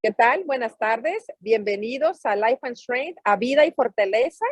¿Qué tal? Buenas tardes. Bienvenidos a Life and Strength, a Vida y Fortaleza.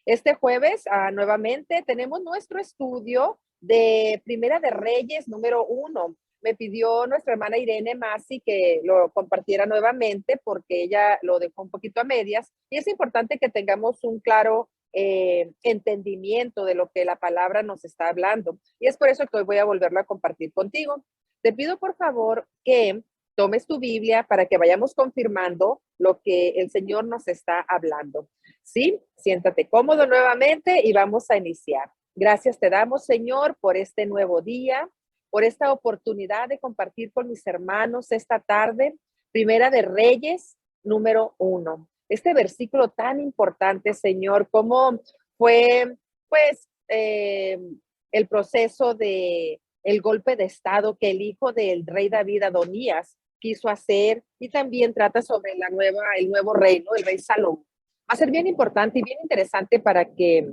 Este jueves, nuevamente, tenemos nuestro estudio de Primera de Reyes número 1. Me pidió nuestra hermana Irene Masi que lo compartiera nuevamente porque ella lo dejó un poquito a medias. Y es importante que tengamos un claro entendimiento de lo que la palabra nos está hablando. Y es por eso que hoy voy a volverlo a compartir contigo. Te pido, por favor, que tomes tu Biblia para que vayamos confirmando lo que el Señor nos está hablando. ¿Sí? Siéntate cómodo nuevamente y vamos a iniciar. Gracias te damos, Señor, por este nuevo día, por esta oportunidad de compartir con mis hermanos esta tarde. Primera de Reyes, número 1. Este versículo tan importante, Señor, cómo fue, pues, el proceso de el golpe de estado que el hijo del rey David, Adonías, quiso hacer, y también trata sobre el nuevo reino, el rey Salomón. Va a ser bien importante y bien interesante para que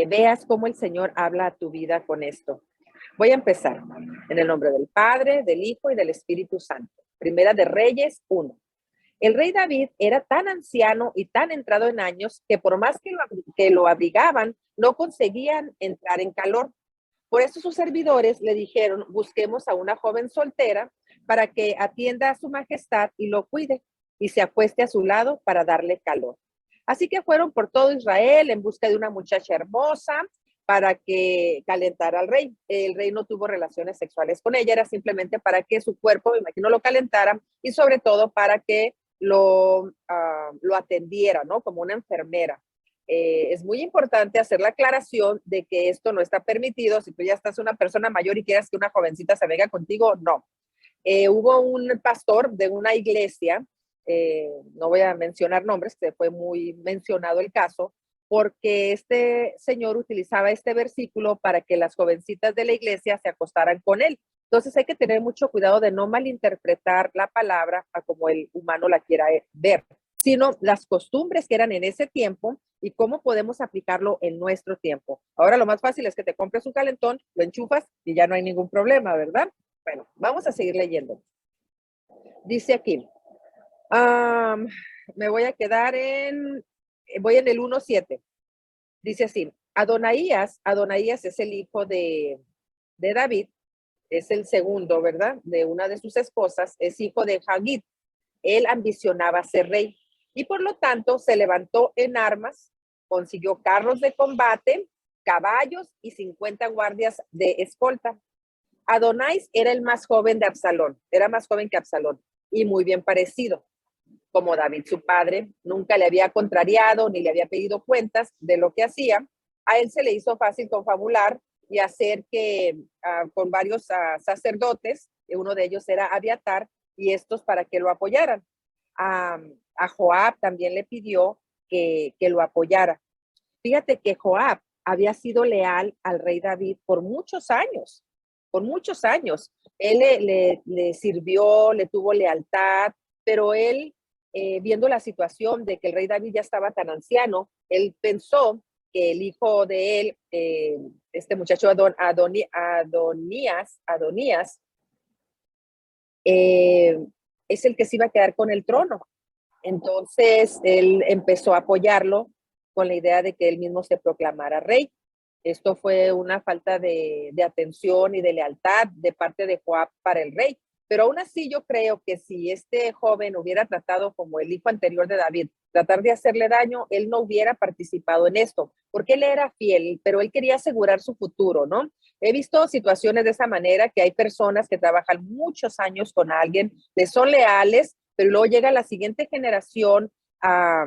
veas cómo el Señor habla a tu vida con esto. Voy a empezar en el nombre del Padre, del Hijo y del Espíritu Santo. Primera de Reyes 1. El rey David era tan anciano y tan entrado en años que por más que lo abrigaban, no conseguían entrar en calor. Por eso sus servidores le dijeron, busquemos a una joven soltera para que atienda a su majestad y lo cuide y se acueste a su lado para darle calor. Así que fueron por todo Israel en busca de una muchacha hermosa para que calentara al rey. El rey no tuvo relaciones sexuales con ella, era simplemente para que su cuerpo, me imagino, lo calentara y sobre todo para que lo atendiera, ¿no? Como una enfermera. Es muy importante hacer la aclaración de que esto no está permitido. Si tú ya estás una persona mayor y quieres que una jovencita se venga contigo, no. Hubo un pastor de una iglesia, no voy a mencionar nombres, que fue muy mencionado el caso, porque este señor utilizaba este versículo para que las jovencitas de la iglesia se acostaran con él. Entonces hay que tener mucho cuidado de no malinterpretar la palabra a como el humano la quiera ver, sino las costumbres que eran en ese tiempo y cómo podemos aplicarlo en nuestro tiempo. Ahora lo más fácil es que te compres un calentón, lo enchufas y ya no hay ningún problema, ¿verdad? Bueno, vamos a seguir leyendo. Dice aquí, me voy a quedar voy en el 1:7. Dice así, Adonías es el hijo de David, es el segundo, ¿verdad? De una de sus esposas, es hijo de Hagit. Él ambicionaba ser rey y por lo tanto se levantó en armas, consiguió carros de combate, caballos y 50 guardias de escolta. Adonais era el más joven de Absalón, era más joven que Absalón y muy bien parecido. Como David, su padre, nunca le había contrariado ni le había pedido cuentas de lo que hacía, a él se le hizo fácil confabular y hacer que con varios sacerdotes, uno de ellos era Abiatar, y estos para que lo apoyaran. A Joab también le pidió que lo apoyara. Fíjate que Joab había sido leal al rey David por muchos años, por muchos años. Él le sirvió, le tuvo lealtad, pero él, viendo la situación de que el rey David ya estaba tan anciano, él pensó que el hijo de él, este muchacho Adonías, es el que se iba a quedar con el trono. Entonces, él empezó a apoyarlo con la idea de que él mismo se proclamara rey. Esto fue una falta de atención y de lealtad de parte de Joab para el rey. Pero aún así yo creo que si este joven hubiera tratado como el hijo anterior de David, tratar de hacerle daño, él no hubiera participado en esto, porque él era fiel, pero él quería asegurar su futuro, ¿no? He visto situaciones de esa manera, que hay personas que trabajan muchos años con alguien, le son leales, pero luego llega la siguiente generación a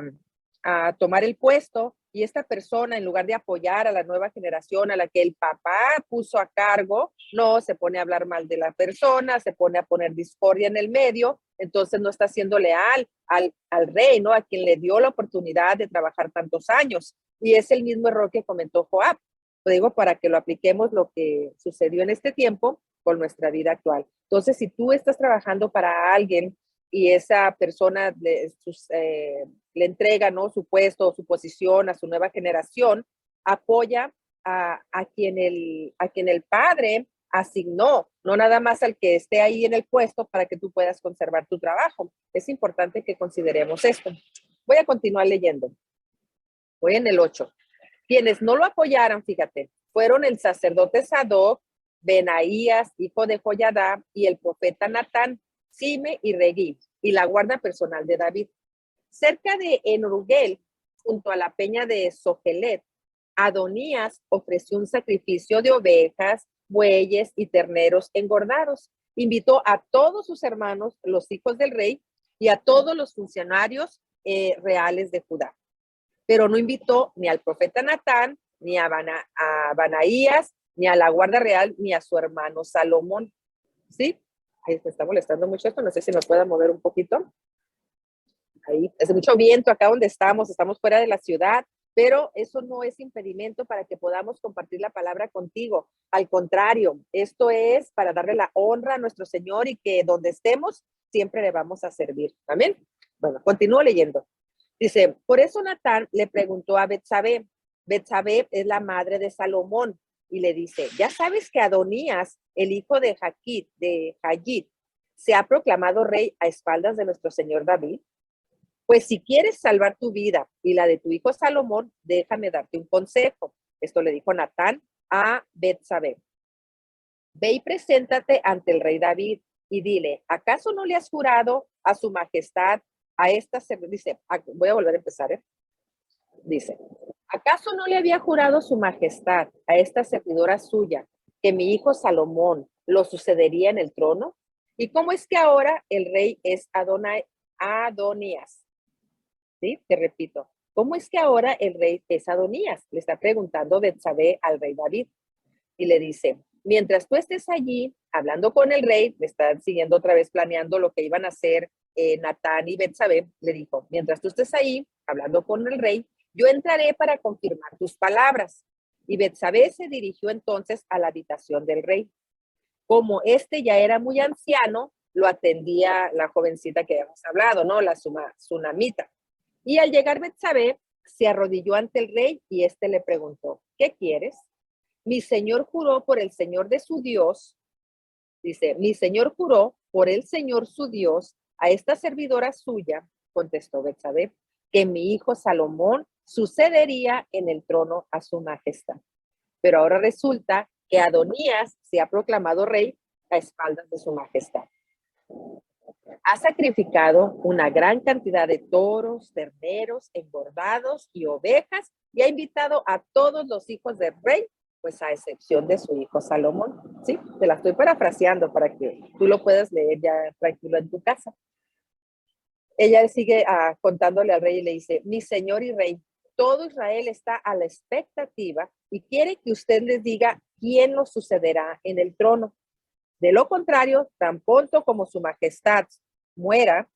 tomar el puesto y esta persona, en lugar de apoyar a la nueva generación a la que el papá puso a cargo, no, se pone a hablar mal de la persona, se pone a poner discordia en el medio, entonces no está siendo leal al rey, ¿no? A quien le dio la oportunidad de trabajar tantos años. Y es el mismo error que comentó Joab. Lo digo para que lo apliquemos lo que sucedió en este tiempo con nuestra vida actual. Entonces, si tú estás trabajando para alguien y esa persona le entrega, ¿no?, su puesto, su posición a su nueva generación, apoya a quien el padre asignó, no nada más al que esté ahí en el puesto para que tú puedas conservar tu trabajo. Es importante que consideremos esto. Voy a continuar leyendo. Voy en el 8. Quienes no lo apoyaran, fíjate, fueron el sacerdote Sadoc, Benaías, hijo de Joyadá, y el profeta Natán, Sime y Regí, y la guardia personal de David. Cerca de Enrugel, junto a la peña de Sogelet, Adonías ofreció un sacrificio de ovejas, bueyes y terneros engordados. Invitó a todos sus hermanos, los hijos del rey, y a todos los funcionarios reales de Judá. Pero no invitó ni al profeta Natán, ni a Banaías, ni a la guardia real, ni a su hermano Salomón. ¿Sí? Ahí me está molestando mucho esto, no sé si me pueda mover un poquito. Ahí, hace mucho viento acá donde estamos fuera de la ciudad, pero eso no es impedimento para que podamos compartir la palabra contigo. Al contrario, esto es para darle la honra a nuestro Señor y que donde estemos siempre le vamos a servir. Amén. Bueno, continúo leyendo. Dice, por eso Natán le preguntó a Betsabé. Betsabé es la madre de Salomón y le dice, ya sabes que Adonías, el hijo de Hagit, se ha proclamado rey a espaldas de nuestro señor David. Pues si quieres salvar tu vida y la de tu hijo Salomón, déjame darte un consejo. Esto le dijo Natán a Betsabé. Ve y preséntate ante el rey David y dile, ¿acaso no le has jurado a su majestad, a esta, dice, voy a volver a empezar, dice, ¿acaso no le había jurado su majestad a esta servidora suya que mi hijo Salomón lo sucedería en el trono? ¿Y cómo es que ahora el rey es Adonías? ¿Sí? Te repito, ¿cómo es que ahora el rey es Adonías? Le está preguntando Betsabé al rey David. Y le dice, mientras tú estés allí hablando con el rey, le están siguiendo otra vez planeando lo que iban a hacer Natán y Betsabé, le dijo, mientras tú estés ahí hablando con el rey, yo entraré para confirmar tus palabras. Y Betsabé se dirigió entonces a la habitación del rey. Como este ya era muy anciano, lo atendía la jovencita que habíamos hablado, ¿no? La Sunamita. Y al llegar Betsabé, se arrodilló ante el rey y este le preguntó, ¿qué quieres? Mi señor juró por el Señor de su Dios, dice, mi señor juró por el Señor su Dios a esta servidora suya, contestó Betsabé, que mi hijo Salomón sucedería en el trono a su majestad. Pero ahora resulta que Adonías se ha proclamado rey a espaldas de su majestad. Ha sacrificado una gran cantidad de toros, terneros, engordados y ovejas y ha invitado a todos los hijos del rey, pues a excepción de su hijo Salomón. Sí, te la estoy parafraseando para que tú lo puedas leer ya tranquilo en tu casa. Ella sigue contándole al rey y le dice, mi señor y rey, todo Israel está a la expectativa y quiere que usted les diga quién lo sucederá en el trono. De lo contrario, tan pronto como su majestad muera,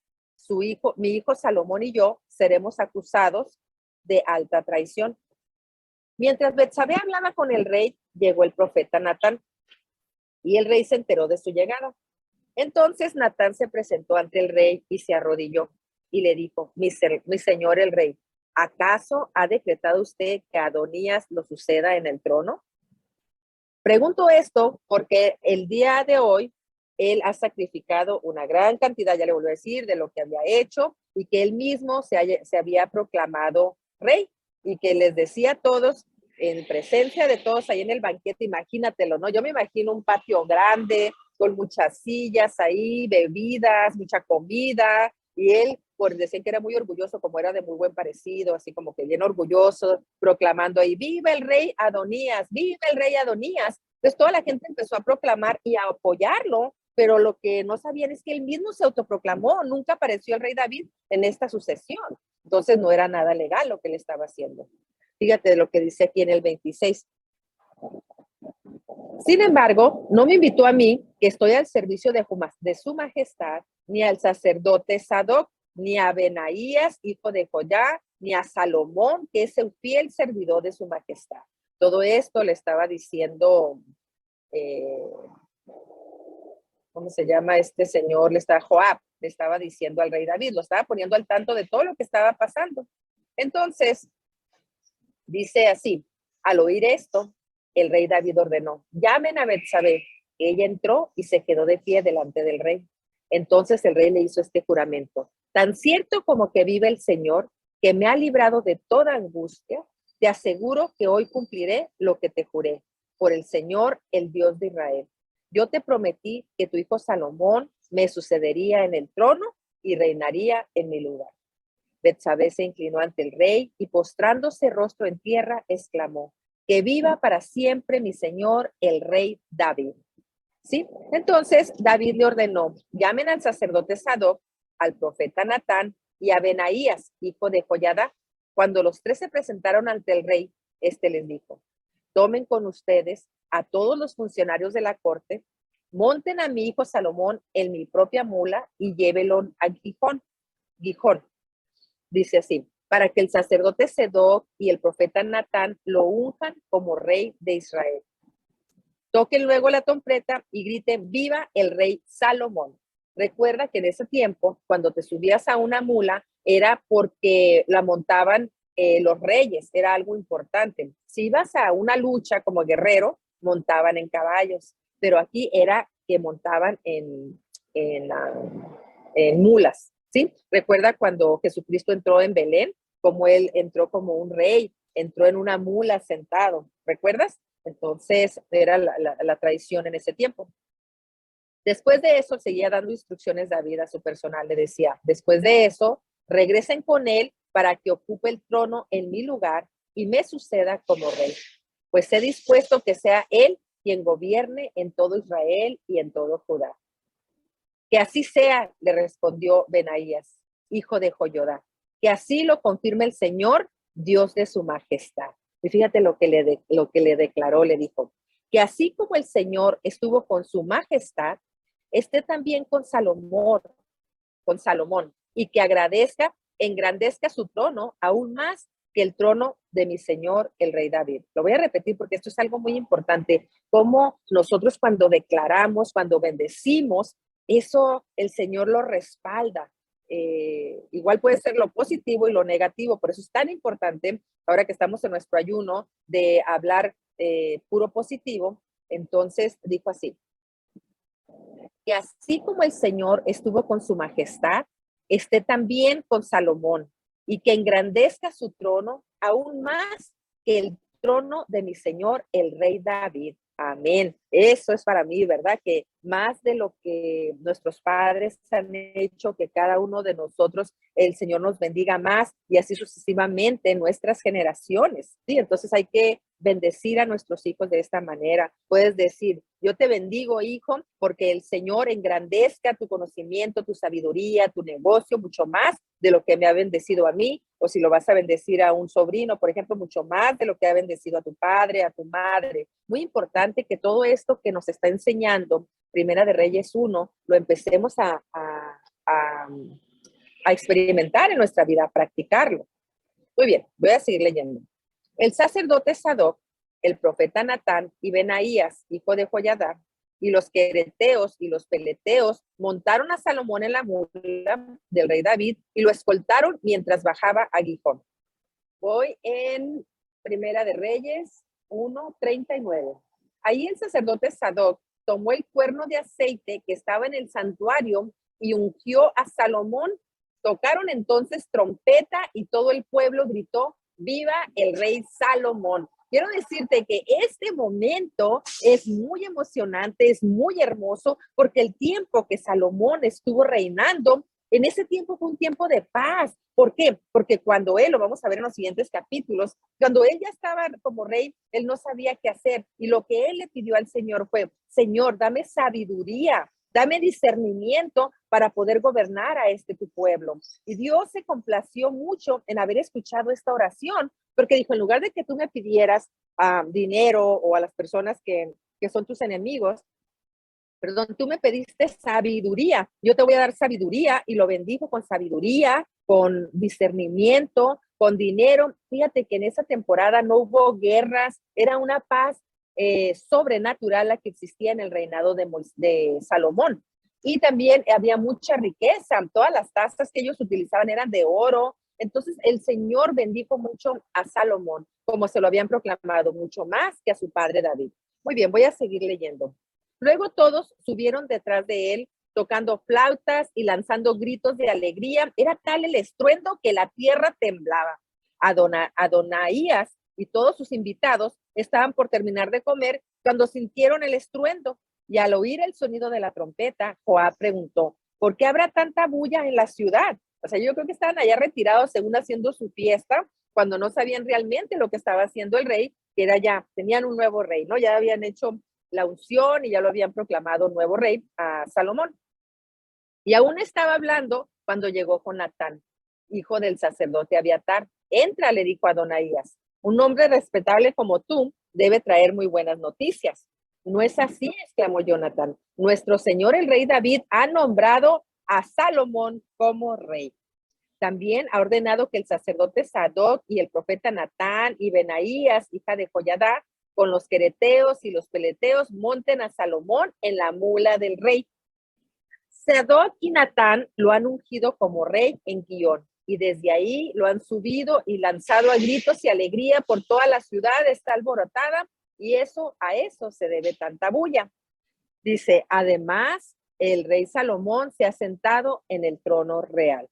mi hijo Salomón y yo seremos acusados de alta traición. Mientras Betsabé hablaba con el rey, llegó el profeta Natán y el rey se enteró de su llegada. Entonces Natán se presentó ante el rey y se arrodilló y le dijo, mi señor el rey, ¿acaso ha decretado usted que Adonías lo suceda en el trono? Pregunto esto porque el día de hoy él ha sacrificado una gran cantidad, ya le vuelvo a decir, de lo que había hecho y que él mismo se había proclamado rey y que les decía a todos, en presencia de todos ahí en el banquete, imagínatelo, ¿no? Yo me imagino un patio grande con muchas sillas ahí, bebidas, mucha comida y él, por decir que era muy orgulloso, como era de muy buen parecido, así como que bien orgulloso, proclamando ahí, ¡viva el rey Adonías! ¡Viva el rey Adonías! Entonces toda la gente empezó a proclamar y a apoyarlo, pero lo que no sabían es que él mismo se autoproclamó, nunca apareció el rey David en esta sucesión. Entonces no era nada legal lo que él estaba haciendo. Fíjate lo que dice aquí en el 26. Sin embargo, no me invitó a mí, que estoy al servicio de su majestad, ni al sacerdote Sadoc, ni a Benaías, hijo de Joyá, ni a Salomón, que es el fiel servidor de su majestad. Todo esto le estaba diciendo, ¿cómo se llama este señor? Joab, le estaba diciendo al rey David, lo estaba poniendo al tanto de todo lo que estaba pasando. Entonces, dice así, al oír esto, el rey David ordenó, llamen a Betsabé Ella entró y se quedó de pie delante del rey. Entonces el rey le hizo este juramento: tan cierto como que vive el Señor, que me ha librado de toda angustia, te aseguro que hoy cumpliré lo que te juré por el Señor, el Dios de Israel. Yo te prometí que tu hijo Salomón me sucedería en el trono y reinaría en mi lugar. Betsabé se inclinó ante el rey y postrándose rostro en tierra, exclamó: que viva para siempre mi señor, el rey David. ¿Sí? Entonces David le ordenó: llamen al sacerdote Sadoc, al profeta Natán y a Benaías, hijo de Joiada. Cuando los tres se presentaron ante el rey, este les dijo: tomen con ustedes a todos los funcionarios de la corte, monten a mi hijo Salomón en mi propia mula y llévelo a Gijón. Dice así: para que el sacerdote Sadoc y el profeta Natán lo unjan como rey de Israel. Toquen luego la trompeta y griten: viva el rey Salomón. Recuerda que en ese tiempo, cuando te subías a una mula, era porque la montaban los reyes, era algo importante. Si ibas a una lucha como guerrero, montaban en caballos, pero aquí era que montaban en mulas, ¿sí? Recuerda cuando Jesucristo entró en Belén, como él entró como un rey, entró en una mula sentado, ¿recuerdas? Entonces era la tradición en ese tiempo. Después de eso seguía dando instrucciones David a su personal. Le decía: después de eso, regresen con él para que ocupe el trono en mi lugar y me suceda como rey. Pues he dispuesto que sea él quien gobierne en todo Israel y en todo Judá. Que así sea, le respondió Benaías, hijo de Joiada. Que así lo confirme el Señor, Dios de su majestad. Y fíjate lo que le declaró, le dijo: que así como el Señor estuvo con su majestad, esté también con Salomón, y que engrandezca su trono aún más que el trono de mi Señor, el rey David. Lo voy a repetir porque esto es algo muy importante. Como nosotros cuando declaramos, cuando bendecimos, eso el Señor lo respalda. Igual puede ser lo positivo y lo negativo, por eso es tan importante, ahora que estamos en nuestro ayuno, de hablar puro positivo. Entonces dijo así: que así como el Señor estuvo con su majestad, esté también con Salomón, y que engrandezca su trono aún más que el trono de mi Señor, el rey David. Amén. Eso es para mí, ¿verdad? Que más de lo que nuestros padres han hecho, que cada uno de nosotros, el Señor nos bendiga más y así sucesivamente en nuestras generaciones. Sí, entonces hay que bendecir a nuestros hijos de esta manera. Puedes decir: yo te bendigo, hijo, porque el Señor engrandezca tu conocimiento, tu sabiduría, tu negocio, mucho más de lo que me ha bendecido a mí. O si lo vas a bendecir a un sobrino, por ejemplo, mucho más de lo que ha bendecido a tu padre, a tu madre. Muy importante que todo esto que nos está enseñando Primera de Reyes 1, lo empecemos a experimentar en nuestra vida, a practicarlo. Muy bien, voy a seguir leyendo. El sacerdote Sadoc, el profeta Natán y Benaías, hijo de Joiada, y los quereteos y los peleteos montaron a Salomón en la mula del rey David y lo escoltaron mientras bajaba a Gijón. Voy en Primera de Reyes 1:39. Ahí el sacerdote Sadoc tomó el cuerno de aceite que estaba en el santuario y ungió a Salomón. Tocaron entonces trompeta y todo el pueblo gritó: viva el rey Salomón. Quiero decirte que este momento es muy emocionante, es muy hermoso, porque el tiempo que Salomón estuvo reinando, en ese tiempo fue un tiempo de paz. ¿Por qué? Porque cuando él, lo vamos a ver en los siguientes capítulos, cuando él ya estaba como rey, él no sabía qué hacer. Y lo que él le pidió al Señor fue: Señor, dame sabiduría, dame discernimiento para poder gobernar a tu pueblo. Y Dios se complació mucho en haber escuchado esta oración, porque dijo: en lugar de que tú me pidieras dinero o a las personas que son tus enemigos, perdón, tú me pediste sabiduría, yo te voy a dar sabiduría, y lo bendijo con sabiduría, con discernimiento, con dinero. Fíjate que en esa temporada no hubo guerras, era una paz sobrenatural la que existía en el reinado de Salomón. Y también había mucha riqueza, todas las tazas que ellos utilizaban eran de oro. Entonces el Señor bendijo mucho a Salomón, como se lo habían proclamado, mucho más que a su padre David. Muy bien, voy a seguir leyendo. Luego todos subieron detrás de él, tocando flautas y lanzando gritos de alegría. Era tal el estruendo que la tierra temblaba. Adonaías y todos sus invitados estaban por terminar de comer cuando sintieron el estruendo. Y al oír el sonido de la trompeta, Joab preguntó, ¿por qué habrá tanta bulla en la ciudad? O sea, yo creo que estaban allá retirados según haciendo su fiesta, cuando no sabían realmente lo que estaba haciendo el rey, que era ya, tenían un nuevo rey, ¿no? Ya habían hecho la unción y ya lo habían proclamado nuevo rey a Salomón. Y aún estaba hablando cuando llegó Jonatán, hijo del sacerdote Abiatar. Entra, le dijo a Adonaías, un hombre respetable como tú debe traer muy buenas noticias. No es así, exclamó Jonatán. Nuestro señor el rey David ha nombrado a Salomón como rey. También ha ordenado que el sacerdote Sadoc y el profeta Natán y Benaías, hija de Joyadá, con los quereteos y los peleteos, monten a Salomón en la mula del rey. Sadoc y Natán lo han ungido como rey en Guión, y desde ahí lo han subido y lanzado a gritos y alegría por toda la ciudad, está alborotada, y a eso se debe tanta bulla. Dice, además, el rey Salomón se ha sentado en el trono real.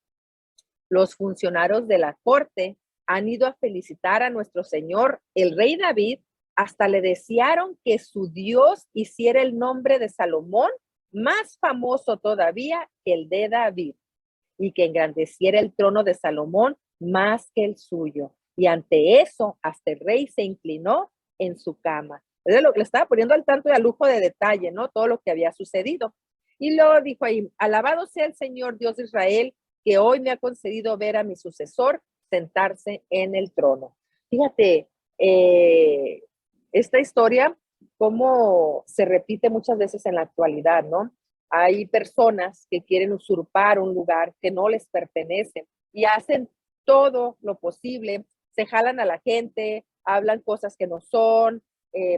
Los funcionarios de la corte han ido a felicitar a nuestro señor, el rey David, hasta le desearon que su Dios hiciera el nombre de Salomón más famoso todavía que el de David, y que engrandeciera el trono de Salomón más que el suyo. Y ante eso, hasta el rey se inclinó en su cama. Es lo que le estaba poniendo al tanto y al lujo de detalle, ¿no? Todo lo que había sucedido. Y luego dijo ahí, alabado sea el Señor Dios de Israel, que hoy me ha concedido ver a mi sucesor sentarse en el trono. Fíjate, esta historia, cómo se repite muchas veces en la actualidad, ¿no? Hay personas que quieren usurpar un lugar que no les pertenece y hacen todo lo posible, se jalan a la gente, hablan cosas que no son,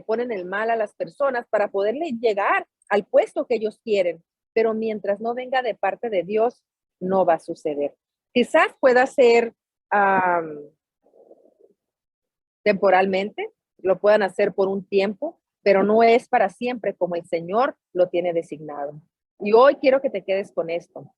ponen el mal a las personas para poderle llegar al puesto que ellos quieren. Pero mientras no venga de parte de Dios, no va a suceder. Quizás pueda ser temporalmente, lo puedan hacer por un tiempo, pero no es para siempre como el Señor lo tiene designado. Y hoy quiero que te quedes con esto.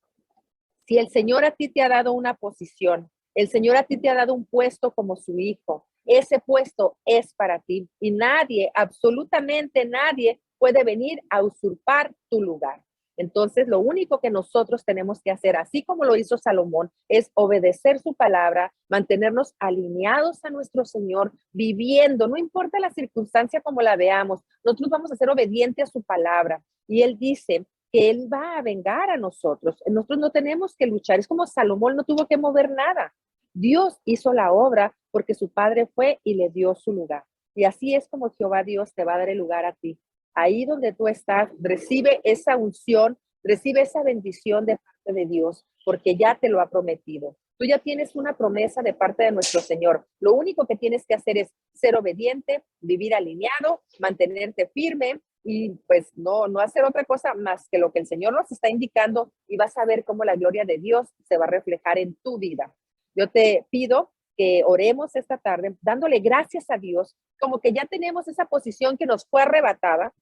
Si el Señor a ti te ha dado una posición, el Señor a ti te ha dado un puesto como su hijo, ese puesto es para ti y nadie, absolutamente nadie, puede venir a usurpar tu lugar. Entonces, lo único que nosotros tenemos que hacer, así como lo hizo Salomón, es obedecer su palabra, mantenernos alineados a nuestro Señor, viviendo, no importa la circunstancia como la veamos, nosotros vamos a ser obedientes a su palabra. Y Él dice que Él va a vengar a nosotros. Nosotros no tenemos que luchar. Es como Salomón no tuvo que mover nada. Dios hizo la obra porque su padre fue y le dio su lugar. Y así es como Jehová Dios te va a dar el lugar a ti. Ahí donde tú estás, recibe esa unción, recibe esa bendición de parte de Dios, porque ya te lo ha prometido. Tú ya tienes una promesa de parte de nuestro Señor. Lo único que tienes que hacer es ser obediente, vivir alineado, mantenerte firme y pues no hacer otra cosa más que lo que el Señor nos está indicando, y vas a ver cómo la gloria de Dios se va a reflejar en tu vida. Yo te pido que oremos esta tarde dándole gracias a Dios, como que ya tenemos esa posición que nos fue arrebatada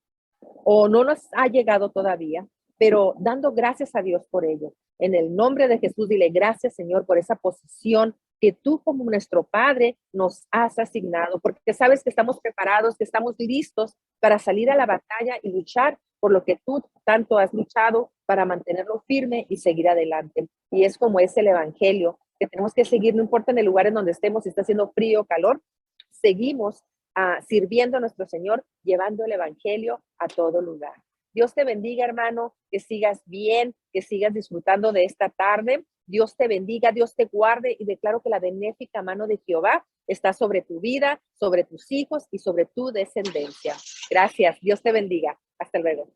o no nos ha llegado todavía, pero dando gracias a Dios por ello. En el nombre de Jesús, dile gracias, Señor, por esa posición que tú como nuestro Padre nos has asignado, porque sabes que estamos preparados, que estamos listos para salir a la batalla y luchar por lo que tú tanto has luchado, para mantenerlo firme y seguir adelante. Y es como es el evangelio, que tenemos que seguir, no importa en el lugar en donde estemos, si está haciendo frío o calor, seguimos sirviendo a nuestro Señor, llevando el evangelio a todo lugar. Dios te bendiga, hermano, que sigas bien, que sigas disfrutando de esta tarde. Dios te bendiga, Dios te guarde, y declaro que la benéfica mano de Jehová está sobre tu vida, sobre tus hijos y sobre tu descendencia. Gracias, Dios te bendiga. Hasta luego.